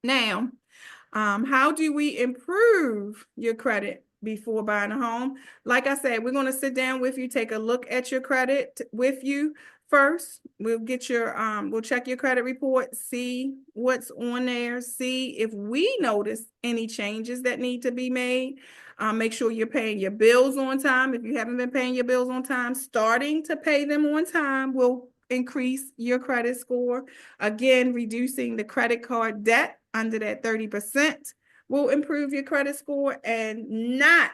Now, how do we improve your credit before buying a home? Like I said, we're going to sit down with you, take a look at your credit with you first. We'll get your, we'll check your credit report, see what's on there, see if we notice any changes that need to be made. Make sure you're paying your bills on time. If you haven't been paying your bills on time, starting to pay them on time will increase your credit score. Again, reducing the credit card debt under that 30% will improve your credit score, and not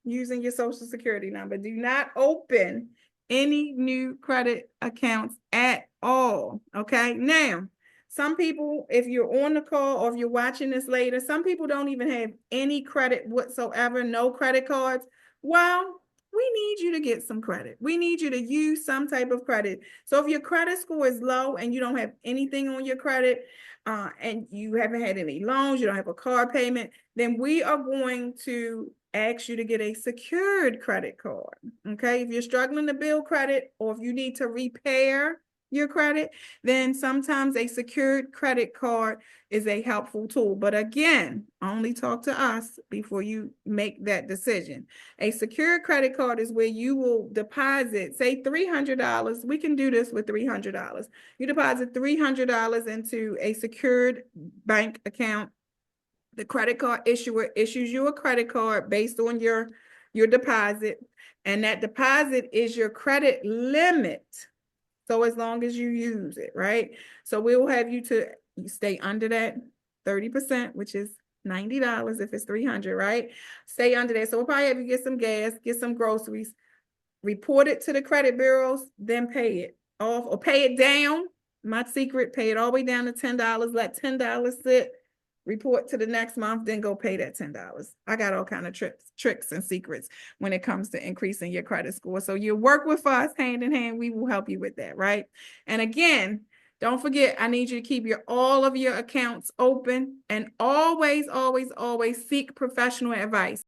using your social security number. Do not open any new credit accounts at all. Okay. Now, some people, if you're on the call or if you're watching this later, some people don't even have any credit whatsoever, no credit cards. Well, we need you to get some credit. We need you to use some type of credit. So if your credit score is low and you don't have anything on your credit, and you haven't had any loans, you don't have a car payment, then we are going to ask you to get a secured credit card. Okay. If you're struggling to build credit, or if you need to repair your credit, then sometimes a secured credit card is a helpful tool. But again, only talk to us before you make that decision. A secured credit card is where you will deposit, say $300. We can do this with $300. You deposit $300 into a secured bank account. The credit card issuer issues you a credit card based on your deposit, and that deposit is your credit limit. So as long as you use it, right? So we will have you to stay under that 30%, which is $90 if it's 300, right? Stay under that. So we'll probably have you get some gas, get some groceries, report it to the credit bureaus, then pay it off or pay it down. My secret, pay it all the way down to $10, let $10 sit, report to the next month, then go pay that $10. I got all kind of tricks and secrets when it comes to increasing your credit score. So you work with us hand in hand. We will help you with that, right? And again, don't forget, I need you to keep all of your accounts open, and always, always, always seek professional advice.